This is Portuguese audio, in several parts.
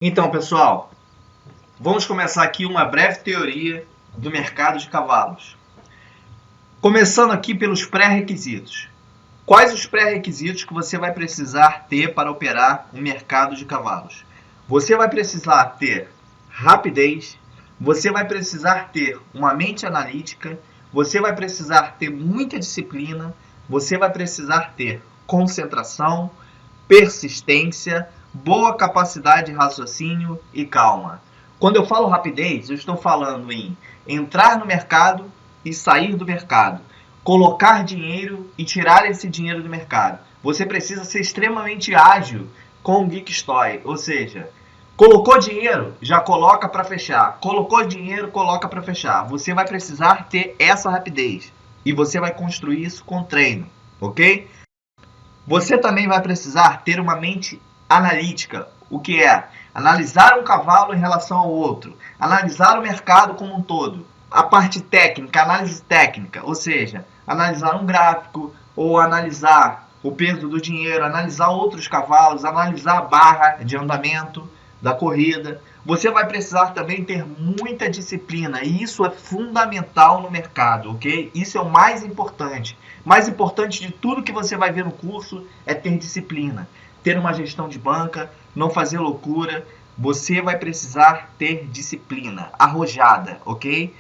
Então, pessoal, vamos começar aqui uma breve teoria do mercado de cavalos. Começando aqui pelos pré-requisitos. Quais os pré-requisitos que você vai precisar ter para operar um mercado de cavalos? Você vai precisar ter rapidez, você vai precisar ter uma mente analítica, você vai precisar ter muita disciplina, você vai precisar ter concentração, persistência, boa capacidade de raciocínio e calma. Quando eu falo rapidez, eu estou falando em entrar no mercado e sair do mercado, colocar dinheiro e tirar esse dinheiro do mercado. Você precisa ser extremamente ágil com o Geek Story, ou seja, colocou dinheiro, já coloca para fechar. Colocou dinheiro, coloca para fechar. Você vai precisar ter essa rapidez e você vai construir isso com treino, ok? Você também vai precisar ter uma mente analítica, o que é analisar um cavalo em relação ao outro, analisar o mercado como um todo. A parte técnica, análise técnica, ou seja, analisar um gráfico ou analisar o peso do dinheiro, analisar outros cavalos, analisar a barra de andamento da corrida. Você vai precisar também ter muita disciplina e isso é fundamental no mercado, ok? Isso é o mais importante. Mais importante de tudo que você vai ver no curso é ter disciplina, ter uma gestão de banca, não fazer loucura. Você vai precisar ter disciplina, arrojada, ok?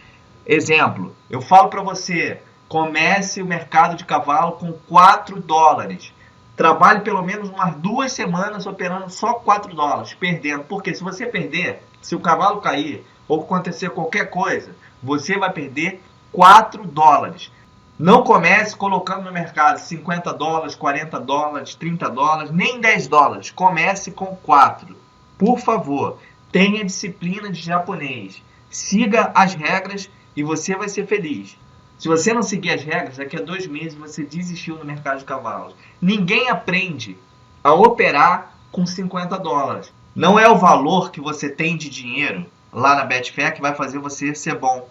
Exemplo, eu falo para você, comece o mercado de cavalo com $4. Trabalhe pelo menos umas 2 semanas operando só $4, perdendo. Porque se você perder, se o cavalo cair ou acontecer qualquer coisa, você vai perder $4. Não comece colocando no mercado $50, $40, $30, nem $10. Comece com 4. Por favor, tenha disciplina de japonês. Siga as regras e você vai ser feliz. Se você não seguir as regras, daqui a 2 meses você desistiu no mercado de cavalos. Ninguém aprende a operar com $50. Não é o valor que você tem de dinheiro lá na Betfair que vai fazer você ser bom.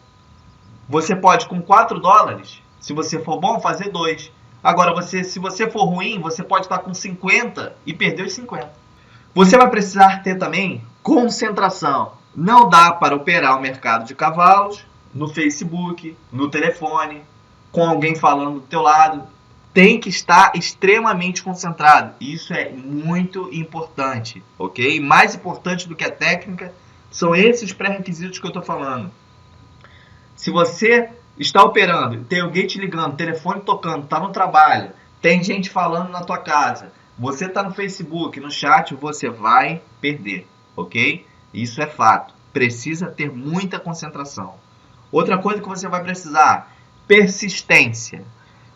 Você pode com $4, se você for bom, fazer 2. Agora, se você for ruim, você pode estar com 50 e perder os 50. Você vai precisar ter também concentração. Não dá para operar o mercado de cavalos no Facebook, no telefone, com alguém falando do teu lado. Tem que estar extremamente concentrado. Isso é muito importante, ok? Mais importante do que a técnica são esses pré-requisitos que eu estou falando. Se você está operando, tem alguém te ligando, telefone tocando, está no trabalho, tem gente falando na tua casa, você está no Facebook, no chat, você vai perder, ok? Isso é fato. Precisa ter muita concentração. Outra coisa que você vai precisar, persistência.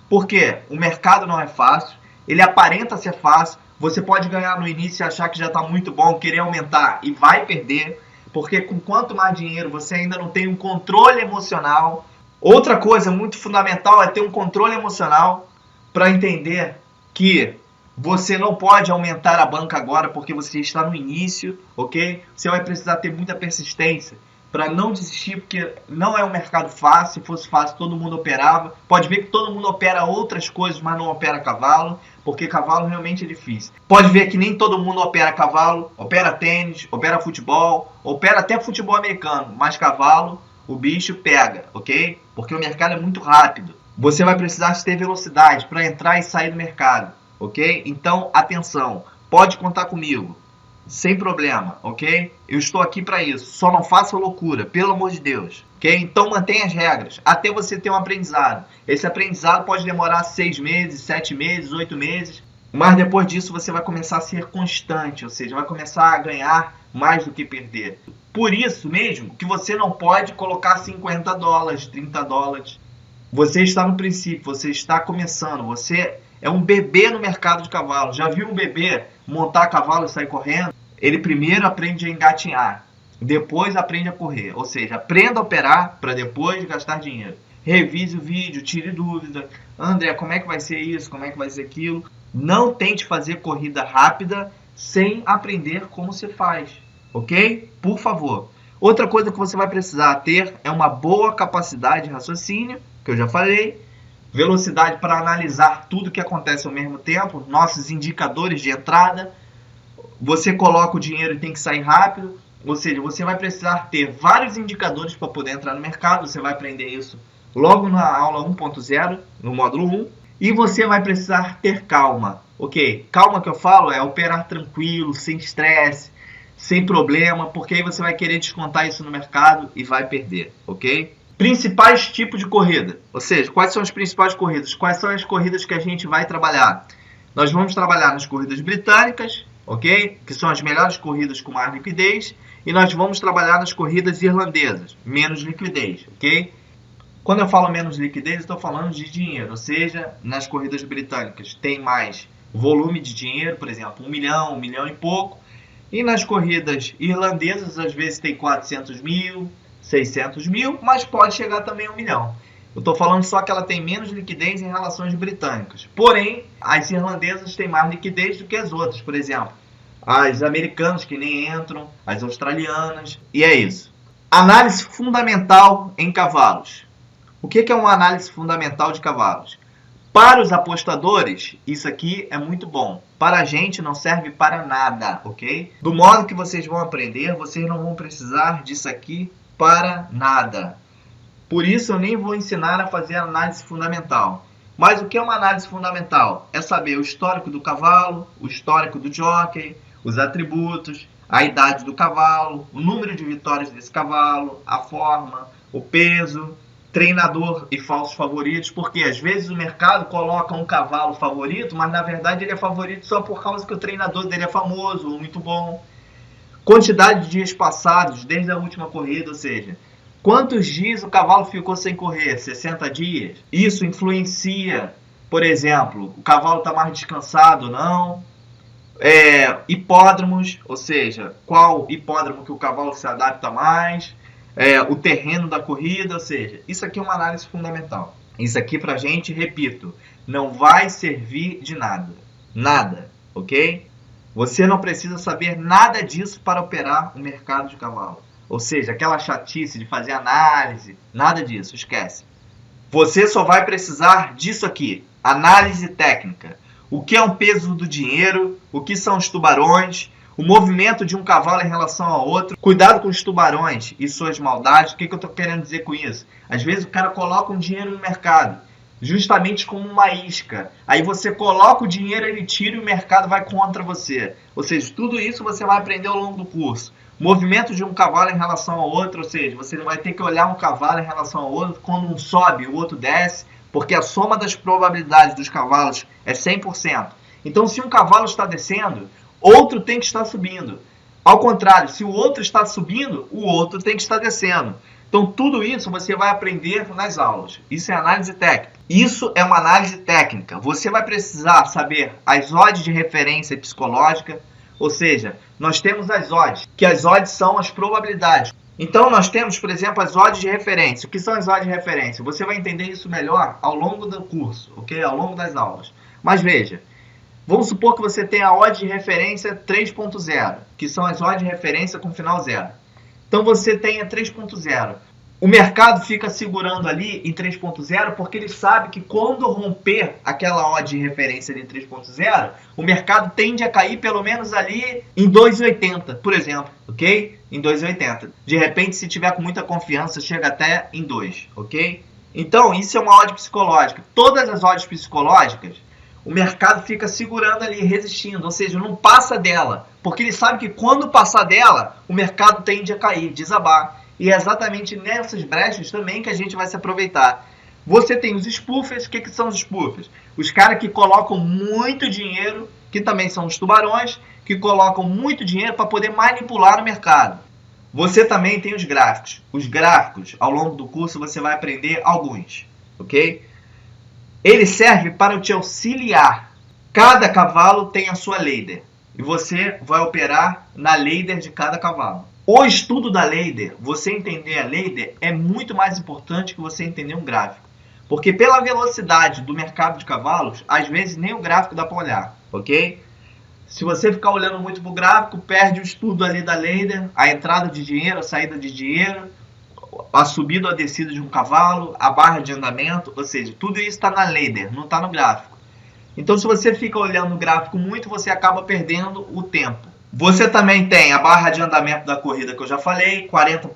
Porque o mercado não é fácil, ele aparenta ser fácil, você pode ganhar no início e achar que já está muito bom, querer aumentar e vai perder, porque com quanto mais dinheiro você ainda não tem um controle emocional. Outra coisa muito fundamental é ter um controle emocional para entender que você não pode aumentar a banca agora porque você está no início, ok? Você vai precisar ter muita persistência para não desistir, porque não é um mercado fácil. Se fosse fácil, todo mundo operava. Pode ver que todo mundo opera outras coisas, mas não opera cavalo, porque cavalo realmente é difícil. Pode ver que nem todo mundo opera cavalo, opera tênis, opera futebol, opera até futebol americano, mas cavalo, o bicho pega, ok? Porque o mercado é muito rápido. Você vai precisar ter velocidade para entrar e sair do mercado, ok? Então, atenção, pode contar comigo. Sem problema, ok? Eu estou aqui para isso. Só não faça loucura, pelo amor de Deus. Ok? Então mantenha as regras até você ter um aprendizado. Esse aprendizado pode demorar 6 meses, 7 meses, 8 meses. Mas depois disso você vai começar a ser constante, ou seja, vai começar a ganhar mais do que perder. Por isso mesmo que você não pode colocar $50, $30. Você está no princípio, você está começando, você é um bebê no mercado de cavalo. Já viu um bebê montar cavalo e sair correndo? Ele primeiro aprende a engatinhar, depois aprende a correr. Ou seja, aprenda a operar para depois gastar dinheiro. Revise o vídeo, tire dúvida. André, como é que vai ser isso? Como é que vai ser aquilo? Não tente fazer corrida rápida sem aprender como se faz, ok? Por favor. Outra coisa que você vai precisar ter é uma boa capacidade de raciocínio, que eu já falei, velocidade para analisar tudo que acontece ao mesmo tempo, nossos indicadores de entrada. você coloca o dinheiro e tem que sair rápido. Ou seja, você vai precisar ter vários indicadores para poder entrar no mercado. Você vai aprender isso logo na aula 1.0, no módulo 1. E você vai precisar ter calma. Ok? Calma que eu falo é operar tranquilo, sem estresse, sem problema, porque aí você vai querer descontar isso no mercado e vai perder. Ok? Principais tipos de corrida. Ou seja, quais são as principais corridas? Quais são as corridas que a gente vai trabalhar? Nós vamos trabalhar nas corridas britânicas, ok? Que são as melhores corridas com mais liquidez. E nós vamos trabalhar nas corridas irlandesas, menos liquidez, ok? Quando eu falo menos liquidez, eu estou falando de dinheiro. Ou seja, nas corridas britânicas tem mais volume de dinheiro, por exemplo, 1 milhão e pouco. E nas corridas irlandesas, às vezes tem 400 mil, 600 mil, mas pode chegar também a 1 milhão. Eu estou falando só que ela tem menos liquidez em relação às britânicas. Porém, as irlandesas têm mais liquidez do que as outras, por exemplo. As americanas que nem entram, as australianas, e é isso. Análise fundamental em cavalos. O que é uma análise fundamental de cavalos? Para os apostadores, isso aqui é muito bom. Para a gente não serve para nada, ok? Do modo que vocês vão aprender, vocês não vão precisar disso aqui para nada. Por isso eu nem vou ensinar a fazer análise fundamental. Mas o que é uma análise fundamental? É saber o histórico do cavalo, o histórico do jockey, os atributos, a idade do cavalo, o número de vitórias desse cavalo, a forma, o peso, treinador e falsos favoritos, porque às vezes o mercado coloca um cavalo favorito, mas na verdade ele é favorito só por causa que o treinador dele é famoso ou muito bom. Quantidade de dias passados desde a última corrida, ou seja, quantos dias o cavalo ficou sem correr? 60 dias? Isso influencia, por exemplo, o cavalo está mais descansado ou não? Hipódromos, ou seja, qual hipódromo que o cavalo se adapta mais? O terreno da corrida, ou seja, isso aqui é uma análise fundamental. Isso aqui pra gente, repito, não vai servir de nada. Nada, ok? Você não precisa saber nada disso para operar o mercado de cavalo. Ou seja, aquela chatice de fazer análise, nada disso, esquece. Você só vai precisar disso aqui, análise técnica. O que é um peso do dinheiro, o que são os tubarões, o movimento de um cavalo em relação ao outro. Cuidado com os tubarões e suas maldades. O que eu estou querendo dizer com isso? Às vezes o cara coloca um dinheiro no mercado, justamente como uma isca. Aí você coloca o dinheiro, ele tira e o mercado vai contra você. Ou seja, tudo isso você vai aprender ao longo do curso. Movimento de um cavalo em relação ao outro, ou seja, você vai ter que olhar um cavalo em relação ao outro, quando um sobe, o outro desce, porque a soma das probabilidades dos cavalos é 100%. Então, se um cavalo está descendo, outro tem que estar subindo. Ao contrário, se o outro está subindo, o outro tem que estar descendo. Então, tudo isso você vai aprender nas aulas. Isso é análise técnica. Isso é uma análise técnica. Você vai precisar saber as odds de referência psicológica, ou seja, nós temos as odds, que as odds são as probabilidades. Então, nós temos, por exemplo, as odds de referência. O que são as odds de referência? Você vai entender isso melhor ao longo do curso, ok? Ao longo das aulas. Mas veja, vamos supor que você tenha a odd de referência 3.0, que são as odds de referência com final zero. Então, você tem a 3.0. O mercado fica segurando ali em 3.0 porque ele sabe que quando romper aquela odd de referência de 3.0, o mercado tende a cair pelo menos ali em 2,80, por exemplo, ok? Em 2,80. De repente, se tiver com muita confiança, chega até em 2, ok? Então, isso é uma odd psicológica. Todas as odds psicológicas, o mercado fica segurando ali, resistindo, ou seja, não passa dela, porque ele sabe que quando passar dela, o mercado tende a cair, desabar. E é exatamente nessas brechas também que a gente vai se aproveitar. Você tem os spoofers. O que são os spoofers? Os caras que colocam muito dinheiro, que também são os tubarões, que colocam muito dinheiro para poder manipular o mercado. Você também tem os gráficos. Os gráficos, ao longo do curso, você vai aprender alguns, ok? Ele serve para te auxiliar. Cada cavalo tem a sua ladder. E você vai operar na ladder de cada cavalo. O estudo da ladder, você entender a ladder, é muito mais importante que você entender um gráfico. Porque pela velocidade do mercado de cavalos, às vezes nem o gráfico dá para olhar, ok? Se você ficar olhando muito para o gráfico, perde o estudo ali da ladder, a entrada de dinheiro, a saída de dinheiro, a subida ou a descida de um cavalo, a barra de andamento, ou seja, tudo isso está na ladder, não está no gráfico. Então, se você fica olhando o gráfico muito, você acaba perdendo o tempo, Você também tem a barra de andamento da corrida que eu já falei, 40%,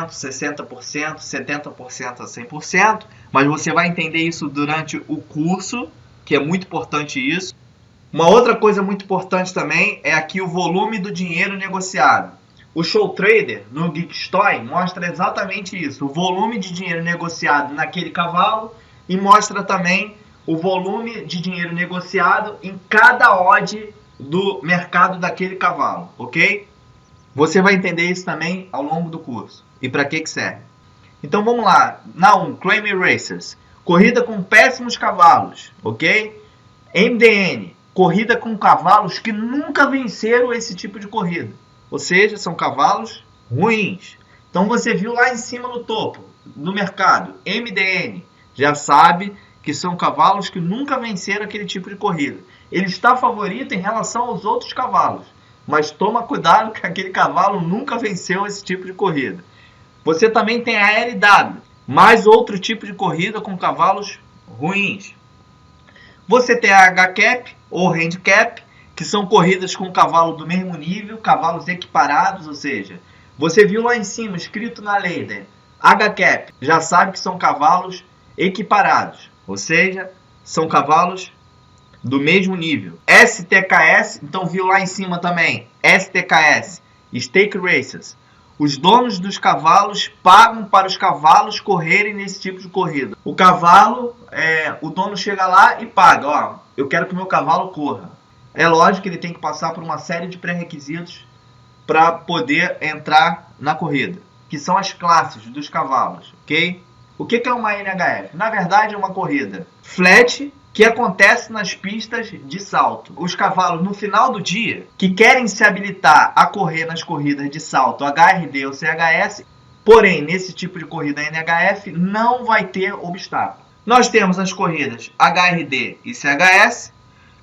60%, 70% a 100%, mas você vai entender isso durante o curso, que é muito importante isso. Uma outra coisa muito importante também é aqui o volume do dinheiro negociado. O Show Trader no Geekstoy mostra exatamente isso, o volume de dinheiro negociado naquele cavalo e mostra também o volume de dinheiro negociado em cada odd do mercado daquele cavalo, ok? Você vai entender isso também ao longo do curso e para que serve. Então vamos lá, na 1, Claim Racers, corrida com péssimos cavalos, ok? MDN, corrida com cavalos que nunca venceram esse tipo de corrida, ou seja, são cavalos ruins. Então você viu lá em cima no topo do mercado, MDN, já sabe que são cavalos que nunca venceram aquele tipo de corrida. Ele está favorito em relação aos outros cavalos, mas toma cuidado que aquele cavalo nunca venceu esse tipo de corrida. Você também tem a LW, mais outro tipo de corrida com cavalos ruins. Você tem a HCAP ou Handicap, que são corridas com cavalo do mesmo nível, cavalos equiparados, ou seja, você viu lá em cima escrito na Leader, HCAP, já sabe que são cavalos equiparados, ou seja, são cavalos do mesmo nível. STKS, então viu lá em cima também, STKS, Stake Racers. Os donos dos cavalos pagam para os cavalos correrem nesse tipo de corrida. O cavalo, o dono chega lá e paga, ó, eu quero que o meu cavalo corra. É lógico que ele tem que passar por uma série de pré-requisitos para poder entrar na corrida, que são as classes dos cavalos, ok? O que é uma NHF? Na verdade é uma corrida flat que acontece nas pistas de salto. Os cavalos no final do dia que querem se habilitar a correr nas corridas de salto HRD ou CHS, porém nesse tipo de corrida NHF não vai ter obstáculo. Nós temos as corridas HRD e CHS,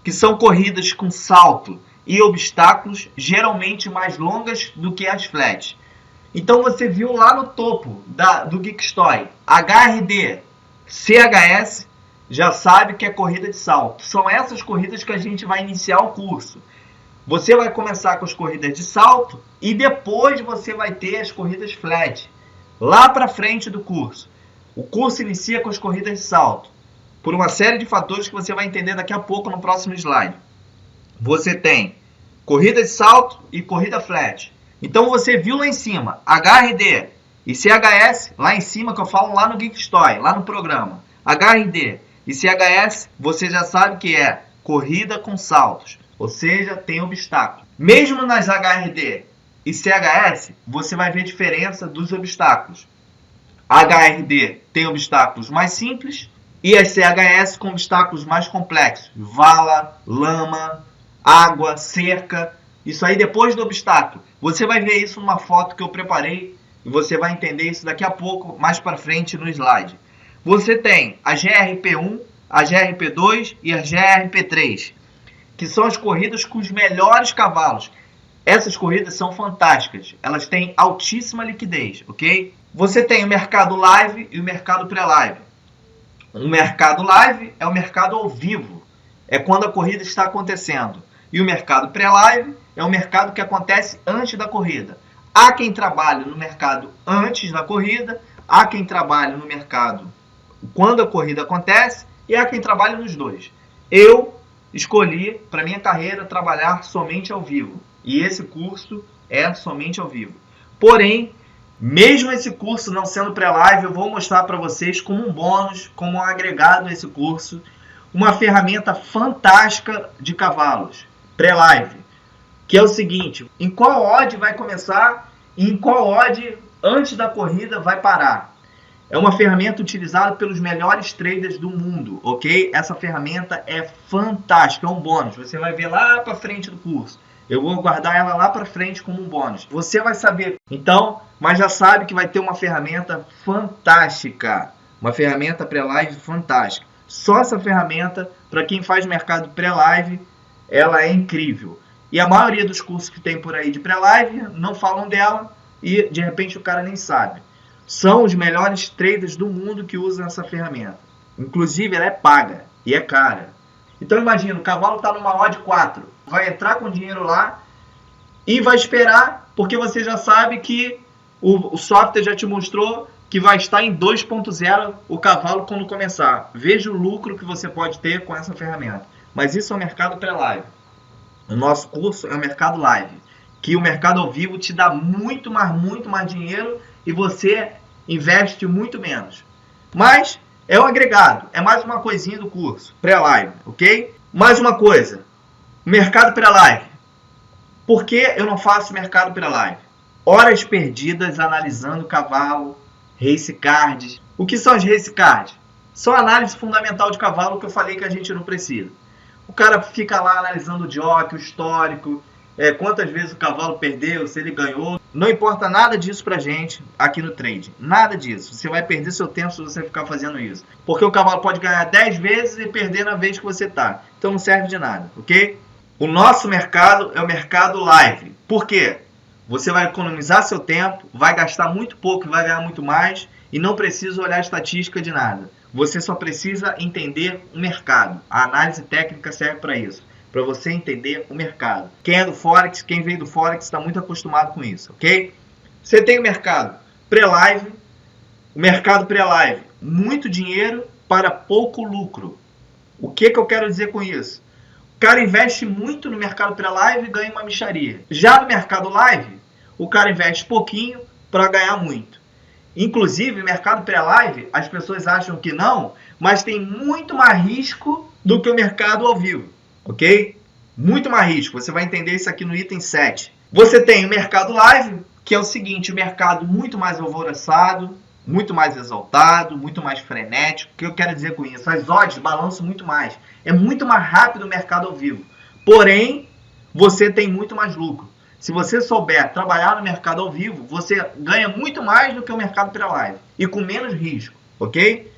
que são corridas com salto e obstáculos geralmente mais longas do que as flat. Então você viu lá no topo do Geekstoy, HRD, CHS, já sabe que é corrida de salto. São essas corridas que a gente vai iniciar o curso. Você vai começar com as corridas de salto e depois você vai ter as corridas flat, lá para frente do curso. O curso inicia com as corridas de salto, por uma série de fatores que você vai entender daqui a pouco no próximo slide. Você tem corrida de salto e corrida flat. Então você viu lá em cima, HRD e CHS, lá em cima que eu falo lá no Geekstoy, lá no programa. HRD e CHS, você já sabe que é corrida com saltos, ou seja, tem obstáculos. Mesmo nas HRD e CHS, você vai ver a diferença dos obstáculos. A HRD tem obstáculos mais simples e as CHS com obstáculos mais complexos. Vala, lama, água, cerca. Isso aí depois do obstáculo. Você vai ver isso numa foto que eu preparei e você vai entender isso daqui a pouco, mais para frente no slide. Você tem a GRP1, a GRP2 e a GRP3, que são as corridas com os melhores cavalos. Essas corridas são fantásticas, elas têm altíssima liquidez, ok? Você tem o mercado live e o mercado pré-live. O mercado live é o mercado ao vivo, é quando a corrida está acontecendo. E o mercado pré-live é o mercado que acontece antes da corrida. Há quem trabalhe no mercado antes da corrida, há quem trabalhe no mercado quando a corrida acontece e há quem trabalhe nos dois. Eu escolhi para minha carreira trabalhar somente ao vivo e esse curso é somente ao vivo. Porém, mesmo esse curso não sendo pré-live, eu vou mostrar para vocês como um bônus, como um agregado nesse curso, uma ferramenta fantástica de cavalos pré-live, que é o seguinte: em qual odd vai começar e em qual odd antes da corrida vai parar. É uma ferramenta utilizada pelos melhores traders do mundo, ok? Essa ferramenta é fantástica, é um bônus. Você vai ver lá para frente do curso. Eu vou guardar ela lá para frente como um bônus. Você vai saber, então, mas já sabe que vai ter uma ferramenta fantástica. Uma ferramenta pré-live fantástica. Só essa ferramenta, para quem faz mercado pré-live, ela é incrível. E a maioria dos cursos que tem por aí de pré-live não falam dela e de repente o cara nem sabe. São os melhores traders do mundo que usam essa ferramenta. Inclusive ela é paga e é cara. Então imagina, o cavalo está numa odd 4, vai entrar com dinheiro lá e vai esperar, porque você já sabe que o software já te mostrou que vai estar em 2.0 o cavalo quando começar. Veja o lucro que você pode ter com essa ferramenta. Mas isso é o mercado pré-live. O nosso curso é o mercado live, que o mercado ao vivo te dá muito mais dinheiro e você investe muito menos. Mas é o agregado, é mais uma coisinha do curso, pré-live, ok? Mais uma coisa, mercado pré-live. Por que eu não faço mercado pré-live? Horas perdidas analisando cavalo, race cards. O que são as race cards? São análise fundamental de cavalo que eu falei que a gente não precisa. O cara fica lá analisando o jockey, o histórico, quantas vezes o cavalo perdeu, se ele ganhou. Não importa nada disso pra gente aqui no trade. Nada disso. Você vai perder seu tempo se você ficar fazendo isso. Porque o cavalo pode ganhar 10 vezes e perder na vez que você tá. Então não serve de nada, ok? O nosso mercado é o mercado live. Por quê? Você vai economizar seu tempo, vai gastar muito pouco e vai ganhar muito mais e não precisa olhar estatística de nada. Você só precisa entender o mercado. A análise técnica serve para isso, para você entender o mercado. Quem é do Forex, quem veio do Forex está muito acostumado com isso, ok? Você tem o mercado pré-live, o mercado pré-live, muito dinheiro para pouco lucro. O que eu quero dizer com isso? O cara investe muito no mercado pré-live e ganha uma mixaria. Já no mercado live, o cara investe pouquinho para ganhar muito. Inclusive, no mercado pré-live, as pessoas acham que não, mas tem muito mais risco do que o mercado ao vivo, ok? Muito mais risco. Você vai entender isso aqui no item 7. Você tem o mercado live, que é o seguinte, o mercado muito mais alvoroçado, muito mais exaltado, muito mais frenético. O que eu quero dizer com isso? As odds balançam muito mais. É muito mais rápido o mercado ao vivo. Porém, você tem muito mais lucro. Se você souber trabalhar no mercado ao vivo, você ganha muito mais do que o mercado pré-live. E com menos risco, ok?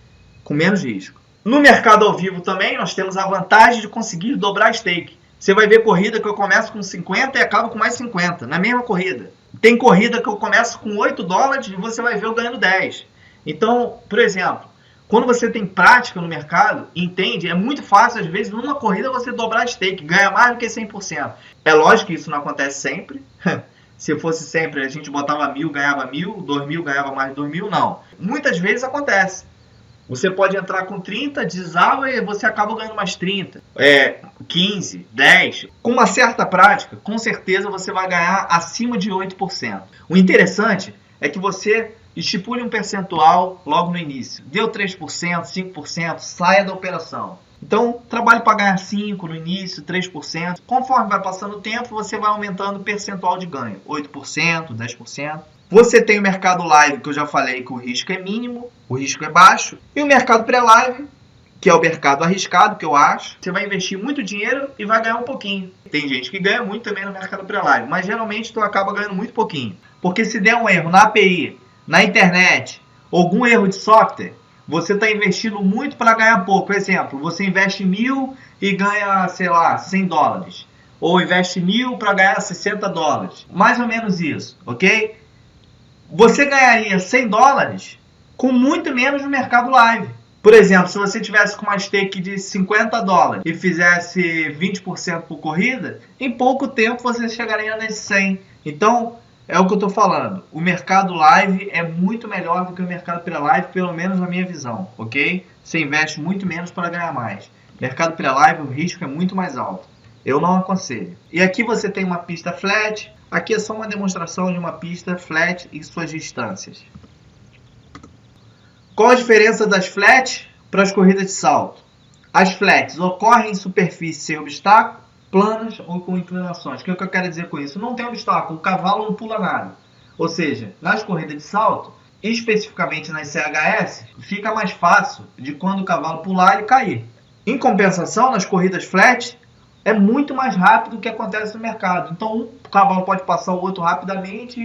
Com menos risco. No mercado ao vivo também, nós temos a vantagem de conseguir dobrar stake. Você vai ver corrida que eu começo com 50 e acabo com mais 50, na mesma corrida. Tem corrida que eu começo com 8 dólares e você vai ver eu ganhando 10. Então, por exemplo, quando você tem prática no mercado, entende, é muito fácil, às vezes, numa corrida você dobrar stake, ganha mais do que 100%. É lógico que isso não acontece sempre. Se fosse sempre, a gente botava 1.000, ganhava 1.000, 2.000, ganhava mais 2.000, não. Muitas vezes acontece. Você pode entrar com 30, desaba e você acaba ganhando mais 30, 15, 10. Com uma certa prática, com certeza você vai ganhar acima de 8%. O interessante é que você estipule um percentual logo no início. Deu 3%, 5%, saia da operação. Então, trabalhe para ganhar 5% no início, 3%. Conforme vai passando o tempo, você vai aumentando o percentual de ganho. 8%, 10%. Você tem o mercado live, que eu já falei que o risco é mínimo, o risco é baixo. E o mercado pré-live, que é o mercado arriscado, que eu acho. Você vai investir muito dinheiro e vai ganhar um pouquinho. Tem gente que ganha muito também no mercado pré-live, mas geralmente tu acaba ganhando muito pouquinho. Porque se der um erro na API, na internet, algum erro de software, você está investindo muito para ganhar pouco. Por exemplo, você investe 1.000 e ganha, sei lá, 100 dólares. Ou investe 1.000 para ganhar 60 dólares. Mais ou menos isso, ok? Você ganharia 100 dólares com muito menos no mercado live. Por exemplo, se você tivesse com uma stake de 50 dólares e fizesse 20% por corrida, em pouco tempo você chegaria nesse 100. Então, é o que eu estou falando. O mercado live é muito melhor do que o mercado pré-live, pelo menos na minha visão, ok? Você investe muito menos para ganhar mais. Mercado pré-live, o risco é muito mais alto. Eu não aconselho. E aqui você tem uma pista flat. Aqui é só uma demonstração de uma pista flat e suas distâncias. Qual a diferença das flats para as corridas de salto? As flats ocorrem em superfície sem obstáculo, planas ou com inclinações. O que eu quero dizer com isso? Não tem obstáculo, o cavalo não pula nada. Ou seja, nas corridas de salto, especificamente nas CHS, fica mais fácil de quando o cavalo pular ele cair. Em compensação, nas corridas flat, é muito mais rápido do que acontece no mercado. Então, um cavalo pode passar o outro rapidamente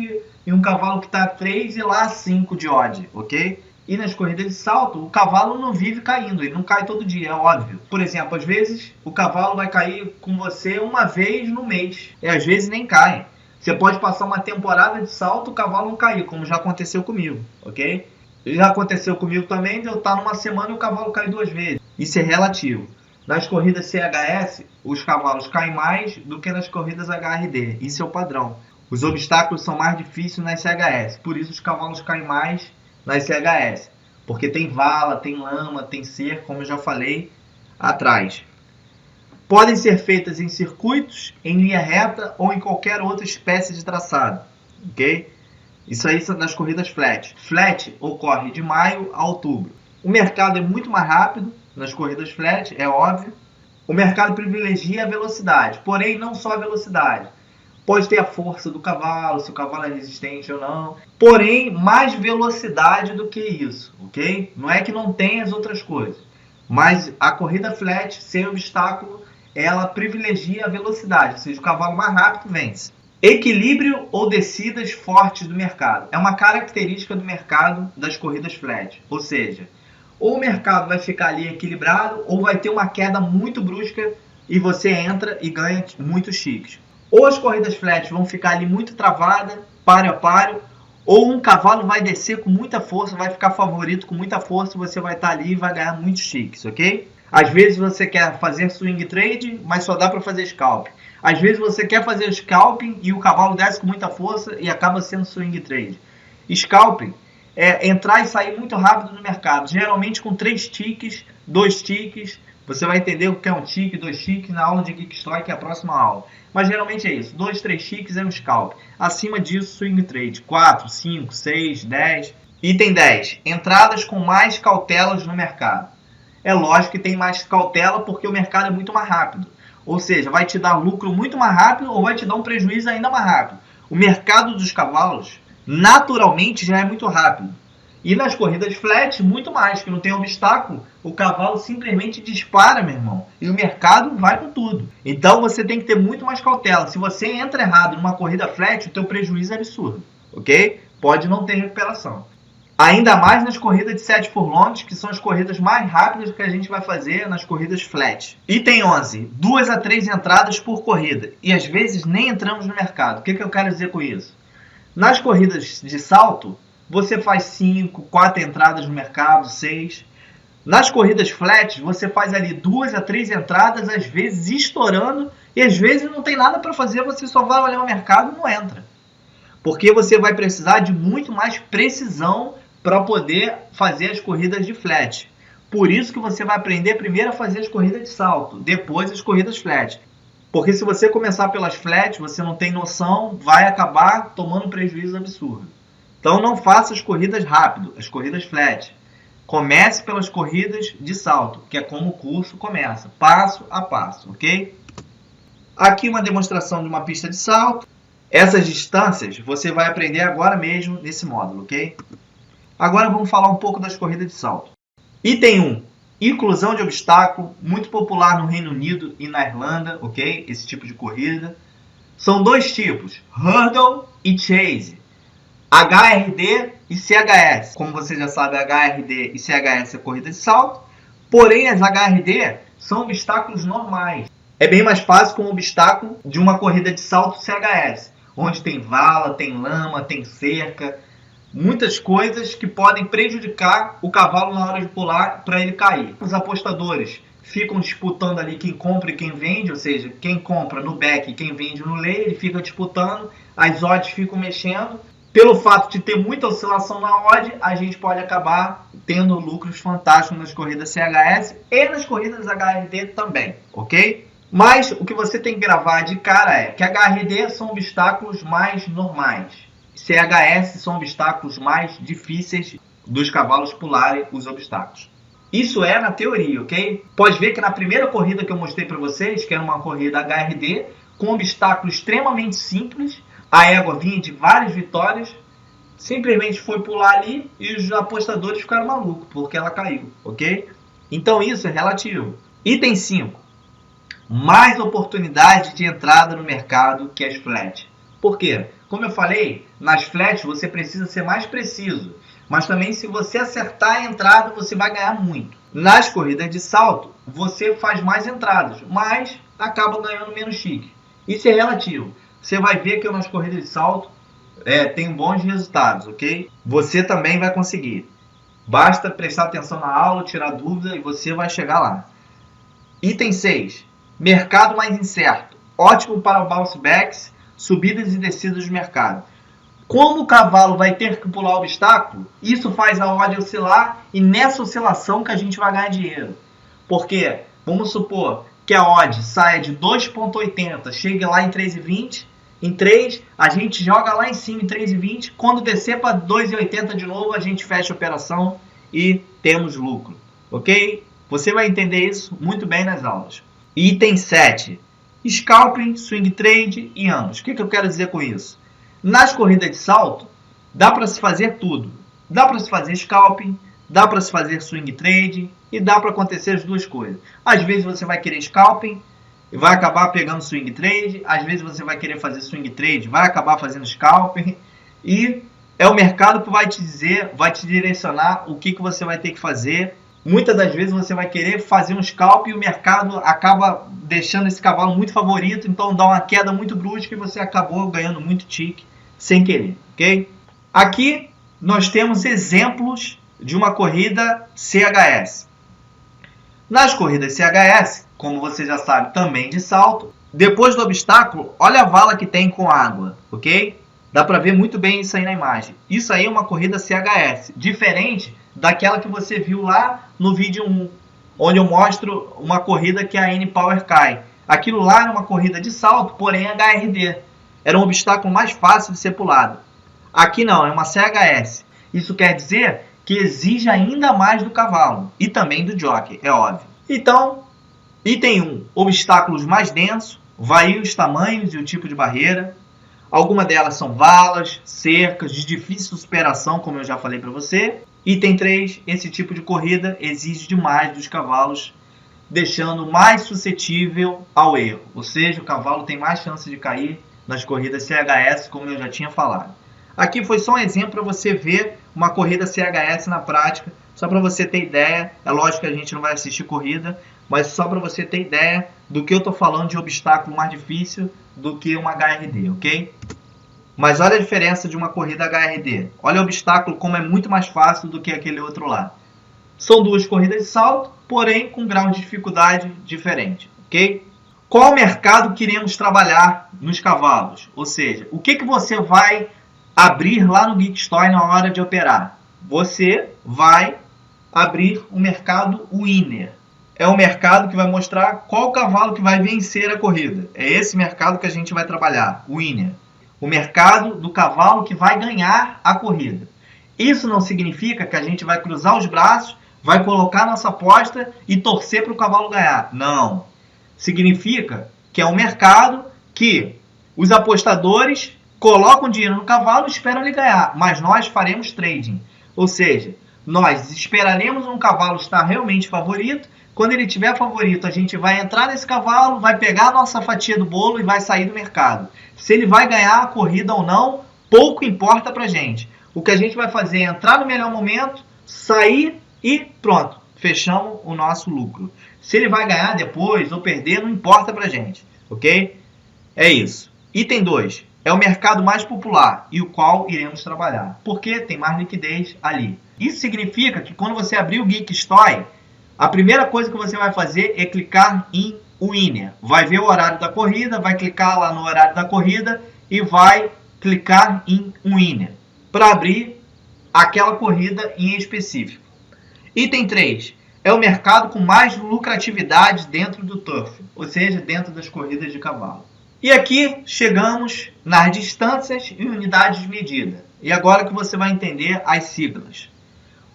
e um cavalo que está a 3 e lá a 5 de odd, ok? E nas corridas de salto, o cavalo não vive caindo, ele não cai todo dia, é óbvio. Por exemplo, às vezes o cavalo vai cair com você uma vez no mês, e às vezes nem cai. Você pode passar uma temporada de salto, o cavalo não cair, como já aconteceu comigo, ok? Já aconteceu comigo também de eu estar numa semana e o cavalo cair 2 vezes. Isso é relativo. Nas corridas CHS, os cavalos caem mais do que nas corridas HRD. Isso é o padrão. Os obstáculos são mais difíceis nas CHS, por isso os cavalos caem mais nas CHS. Porque tem vala, tem lama, tem cerca, como eu já falei atrás. Podem ser feitas em circuitos, em linha reta ou em qualquer outra espécie de traçado. Ok? Isso aí são nas corridas flat. Flat ocorre de maio a outubro. O mercado é muito mais rápido nas corridas flat, é óbvio. O mercado privilegia a velocidade, porém não só a velocidade. Pode ter a força do cavalo, se o cavalo é resistente ou não. Porém, mais velocidade do que isso, ok? Não é que não tem as outras coisas. Mas a corrida flat, sem obstáculo, ela privilegia a velocidade. Ou seja, o cavalo mais rápido vence. Equilíbrio ou descidas fortes do mercado. É uma característica do mercado das corridas flat. Ou seja, ou o mercado vai ficar ali equilibrado, ou vai ter uma queda muito brusca e você entra e ganha muitos chiques. Ou as corridas flat vão ficar ali muito travadas, páreo a páreo, ou um cavalo vai descer com muita força, vai ficar favorito com muita força e você vai estar ali e vai ganhar muitos chiques, ok? Às vezes você quer fazer swing trade, mas só dá para fazer scalp. Às vezes você quer fazer scalping e o cavalo desce com muita força e acaba sendo swing trade. Scalping é entrar e sair muito rápido no mercado, geralmente com 3 ticks, 2 ticks. Você vai entender o que é um tique, 2 ticks na aula de Geek Story, que é a próxima aula. Mas geralmente é isso, 2, 3 ticks é um scalp. Acima disso, swing trade, 4, 5, 6, 10. Item 10, entradas com mais cautelas no mercado. É lógico que tem mais cautela porque o mercado é muito mais rápido. Ou seja, vai te dar lucro muito mais rápido ou vai te dar um prejuízo ainda mais rápido. O mercado dos cavalos, naturalmente, já é muito rápido. E nas corridas flat, muito mais, que não tem obstáculo, o cavalo simplesmente dispara, meu irmão. E o mercado vai com tudo. Então você tem que ter muito mais cautela. Se você entra errado numa corrida flat, o teu prejuízo é absurdo. Ok? Pode não ter recuperação. Ainda mais nas corridas de 7 furlongs, que são as corridas mais rápidas que a gente vai fazer nas corridas flat. Item 11. 2 a 3 entradas por corrida. E às vezes nem entramos no mercado. O que eu quero dizer com isso? Nas corridas de salto, você faz 5, 4 entradas no mercado, 6. Nas corridas flat, você faz ali 2 a 3 entradas, às vezes estourando, e às vezes não tem nada para fazer, você só vai olhar o mercado e não entra. Porque você vai precisar de muito mais precisão para poder fazer as corridas de flat. Por isso que você vai aprender primeiro a fazer as corridas de salto, depois as corridas flat. Porque se você começar pelas flat, você não tem noção, vai acabar tomando um prejuízo absurdo. Então não faça as corridas rápido, as corridas flat. Comece pelas corridas de salto, que é como o curso começa, passo a passo, ok? Aqui uma demonstração de uma pista de salto. Essas distâncias você vai aprender agora mesmo nesse módulo, ok? Agora vamos falar um pouco das corridas de salto. Item 1. Inclusão de obstáculo, muito popular no Reino Unido e na Irlanda, ok? Esse tipo de corrida. São dois tipos, Hurdle e Chase. HRD e CHS. Como você já sabe, HRD e CHS é corrida de salto. Porém, as HRD são obstáculos normais. É bem mais fácil com o obstáculo de uma corrida de salto CHS, onde tem vala, tem lama, tem cerca, muitas coisas que podem prejudicar o cavalo na hora de pular para ele cair. Os apostadores ficam disputando ali quem compra e quem vende, ou seja, quem compra no back e quem vende no lay, ele fica disputando, as odds ficam mexendo. Pelo fato de ter muita oscilação na odd, a gente pode acabar tendo lucros fantásticos nas corridas CHS e nas corridas HRD também, ok? Mas o que você tem que gravar de cara é que HRD são obstáculos mais normais. CHS são obstáculos mais difíceis dos cavalos pularem os obstáculos. Isso é na teoria, ok? Pode ver que na primeira corrida que eu mostrei para vocês, que era uma corrida HRD, com obstáculos extremamente simples, a égua vinha de várias vitórias, simplesmente foi pular ali e os apostadores ficaram malucos, porque ela caiu, ok? Então isso é relativo. Item 5. Mais oportunidade de entrada no mercado que as flat. Por quê? Como eu falei, nas flats você precisa ser mais preciso, mas também se você acertar a entrada você vai ganhar muito. Nas corridas de salto você faz mais entradas, mas acaba ganhando menos chique. Isso é relativo. Você vai ver que eu nas corridas de salto tenho bons resultados, ok? Você também vai conseguir. Basta prestar atenção na aula, tirar dúvida e você vai chegar lá. Item 6. Mercado mais incerto. Ótimo para bounce backs, subidas e descidas do mercado. Como o cavalo vai ter que pular o obstáculo, isso faz a odd oscilar e nessa oscilação que a gente vai ganhar dinheiro. Porque, vamos supor que a odd saia de 2,80, chegue lá em 3,20, em 3, a gente joga lá em cima em 3,20, quando descer para 2,80 de novo, a gente fecha a operação e temos lucro, ok? Você vai entender isso muito bem nas aulas. Item 7. Scalping, swing trade e ambos. O que eu quero dizer com isso? Nas corridas de salto, dá para se fazer tudo. Dá para se fazer scalping, dá para se fazer swing trade e dá para acontecer as duas coisas. Às vezes você vai querer scalping e vai acabar pegando swing trade. Às vezes você vai querer fazer swing trade, vai acabar fazendo scalping. E é o mercado que vai te dizer, vai te direcionar o que você vai ter que fazer. Muitas das vezes você vai querer fazer um scalp e o mercado acaba deixando esse cavalo muito favorito, então dá uma queda muito brusca e você acabou ganhando muito tique sem querer, ok? Aqui nós temos exemplos de uma corrida CHS. Nas corridas CHS, como você já sabe também de salto, depois do obstáculo, olha a vala que tem com água, ok? Dá para ver muito bem isso aí na imagem. Isso aí é uma corrida CHS, diferente daquela que você viu lá no vídeo 1, onde eu mostro uma corrida que a N-Power cai. Aquilo lá era uma corrida de salto, porém HRD. Era um obstáculo mais fácil de ser pulado. Aqui não, é uma CHS. Isso quer dizer que exige ainda mais do cavalo e também do jockey, é óbvio. Então, item 1, obstáculos mais densos, varia os tamanhos e o tipo de barreira. Algumas delas são valas, cercas, de difícil superação, como eu já falei para você. Item 3, esse tipo de corrida exige demais dos cavalos, deixando mais suscetível ao erro. Ou seja, o cavalo tem mais chance de cair nas corridas CHS, como eu já tinha falado. Aqui foi só um exemplo para você ver uma corrida CHS na prática, só para você ter ideia. É lógico que a gente não vai assistir corrida, mas só para você ter ideia do que eu estou falando de obstáculo mais difícil do que uma HRD, ok? Mas olha a diferença de uma corrida HRD. Olha o obstáculo como é muito mais fácil do que aquele outro lá. São duas corridas de salto, porém com grau de dificuldade diferente, ok? Qual mercado queremos trabalhar nos cavalos? Ou seja, o que você vai abrir lá no Geekstoy na hora de operar? Você vai abrir o mercado winner. É o mercado que vai mostrar qual cavalo que vai vencer a corrida. É esse mercado que a gente vai trabalhar, o winner. O mercado do cavalo que vai ganhar a corrida. Isso não significa que a gente vai cruzar os braços, vai colocar nossa aposta e torcer para o cavalo ganhar. Não. Significa que é um mercado que os apostadores colocam dinheiro no cavalo e esperam ele ganhar. Mas nós faremos trading. Ou seja, nós esperaremos um cavalo estar realmente favorito. Quando ele tiver favorito, a gente vai entrar nesse cavalo, vai pegar a nossa fatia do bolo e vai sair do mercado. Se ele vai ganhar a corrida ou não, pouco importa pra gente. O que a gente vai fazer é entrar no melhor momento, sair e pronto, fechamos o nosso lucro. Se ele vai ganhar depois ou perder, não importa pra gente, ok? É isso. Item 2. É o mercado mais popular e o qual iremos trabalhar. Porque tem mais liquidez ali. Isso significa que quando você abrir o Geekstoy, a primeira coisa que você vai fazer é clicar em winner. Vai ver o horário da corrida, vai clicar lá no horário da corrida e vai clicar em winner para abrir aquela corrida em específico. Item 3. É o mercado com mais lucratividade dentro do turf, ou seja, dentro das corridas de cavalo. E aqui chegamos nas distâncias e unidades de medida. E agora que você vai entender as siglas.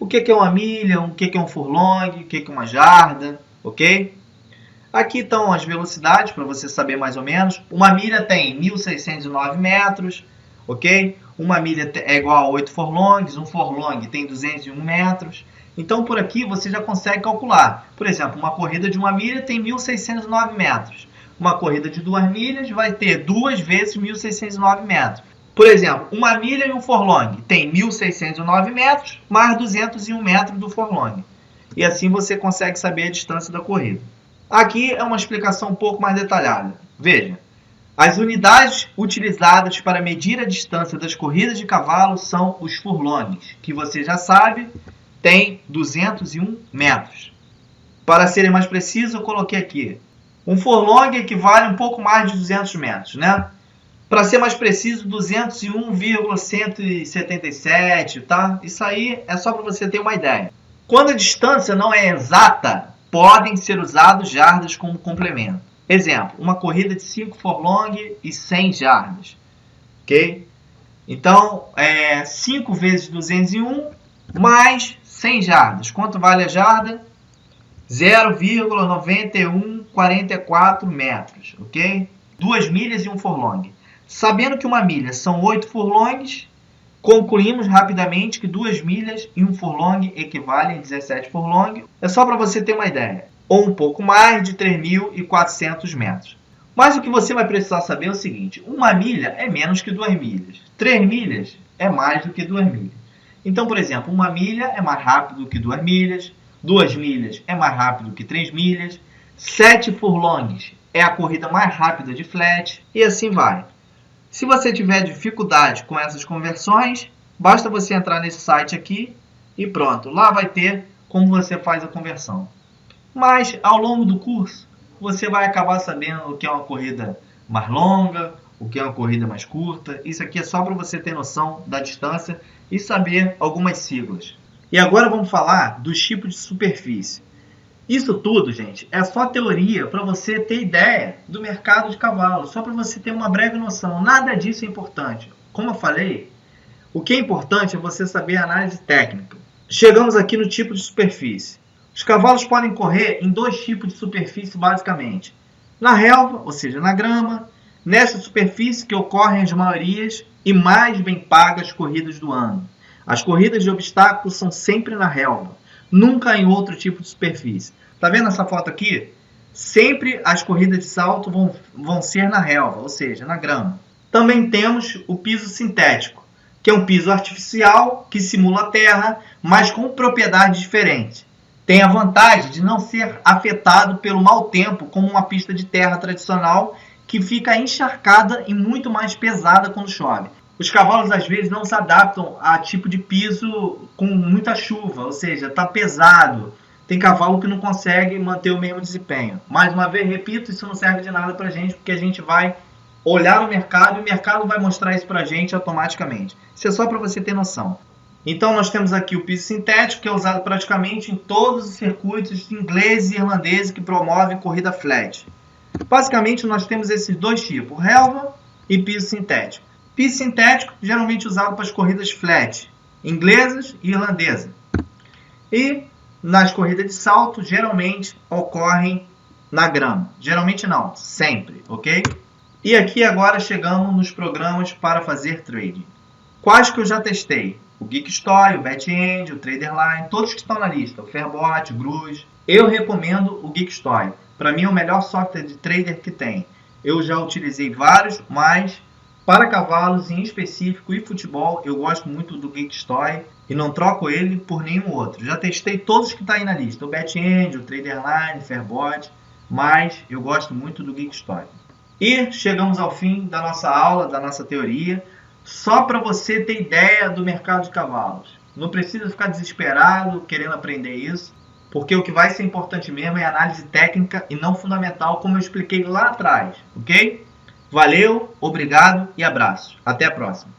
O que é uma milha, o que é um furlong, o que é uma jarda, ok? Aqui estão as velocidades, para você saber mais ou menos. Uma milha tem 1.609 metros, ok? Uma milha é igual a 8 furlongs, um furlong tem 201 metros. Então, por aqui você já consegue calcular. Por exemplo, uma corrida de uma milha tem 1.609 metros. Uma corrida de 2 milhas vai ter 2 vezes 1.609 metros. Por exemplo, uma milha e um furlong tem 1.609 metros mais 201 metros do furlong. E assim você consegue saber a distância da corrida. Aqui é uma explicação um pouco mais detalhada. Veja, as unidades utilizadas para medir a distância das corridas de cavalo são os furlongs, que você já sabe, tem 201 metros. Para serem mais precisos, eu coloquei aqui. Um furlong equivale a um pouco mais de 200 metros, né? Para ser mais preciso, 201,177, tá? Isso aí é só para você ter uma ideia. Quando a distância não é exata, podem ser usados jardas como complemento. Exemplo, uma corrida de 5 furlong e 100 jardas, ok? Então, 5 vezes 201 mais 100 jardas. Quanto vale a jarda? 0,9144 metros, ok? 2 milhas e 1 furlong. Sabendo que uma milha são 8 furlongs, concluímos rapidamente que 2 milhas e 1 furlong equivalem a 17 furlong. É só para você ter uma ideia. Ou um pouco mais de 3.400 metros. Mas o que você vai precisar saber é o seguinte. Uma milha é menos que 2 milhas. 3 milhas é mais do que 2 milhas. Então, por exemplo, uma milha é mais rápido que 2 milhas. 2 milhas é mais rápido que 3 milhas. 7 furlongs é a corrida mais rápida de flat. E assim vai. Se você tiver dificuldade com essas conversões, basta você entrar nesse site aqui e pronto. Lá vai ter como você faz a conversão. Mas ao longo do curso, você vai acabar sabendo o que é uma corrida mais longa, o que é uma corrida mais curta. Isso aqui é só para você ter noção da distância e saber algumas siglas. E agora vamos falar dos tipos de superfície. Isso tudo, gente, é só teoria para você ter ideia do mercado de cavalos, só para você ter uma breve noção. Nada disso é importante. Como eu falei, o que é importante é você saber a análise técnica. Chegamos aqui no tipo de superfície. Os cavalos podem correr em 2 tipos de superfície, basicamente. Na relva, ou seja, na grama, nessa superfície que ocorrem as maiorias e mais bem pagas corridas do ano. As corridas de obstáculos são sempre na relva, nunca em outro tipo de superfície. Tá vendo essa foto aqui? Sempre as corridas de salto vão ser na relva, ou seja, na grama. Também temos o piso sintético, que é um piso artificial que simula a terra, mas com propriedades diferentes. Tem a vantagem de não ser afetado pelo mau tempo, como uma pista de terra tradicional, que fica encharcada e muito mais pesada quando chove. Os cavalos às vezes não se adaptam a tipo de piso com muita chuva, ou seja, está pesado. Tem cavalo que não consegue manter o mesmo desempenho. Mais uma vez, repito, isso não serve de nada para a gente, porque a gente vai olhar o mercado e o mercado vai mostrar isso para a gente automaticamente. Isso é só para você ter noção. Então nós temos aqui o piso sintético, que é usado praticamente em todos os circuitos ingleses e irlandeses que promovem corrida flat. Basicamente nós temos esses 2 tipos, relva e piso sintético. Piso sintético geralmente usado para as corridas flat, inglesas e irlandesas. E nas corridas de salto geralmente ocorrem na grama. Geralmente não, sempre, ok? E aqui agora chegamos nos programas para fazer trading. Quais que eu já testei? O Geekstoy, o BetEngine, o Traderline, todos que estão na lista, o Fairbot, o Gruz. Eu recomendo o Geekstoy. Para mim é o melhor software de trader que tem. Eu já utilizei vários, mas para cavalos em específico e futebol, eu gosto muito do Geekstoy e não troco ele por nenhum outro. Já testei todos que estão aí na lista, o BetEngine, o Traderline, o Fairbot, mas eu gosto muito do Geekstoy. E chegamos ao fim da nossa aula, da nossa teoria, só para você ter ideia do mercado de cavalos. Não precisa ficar desesperado querendo aprender isso, porque o que vai ser importante mesmo é a análise técnica e não fundamental, como eu expliquei lá atrás, ok? Valeu, obrigado e abraço. Até a próxima.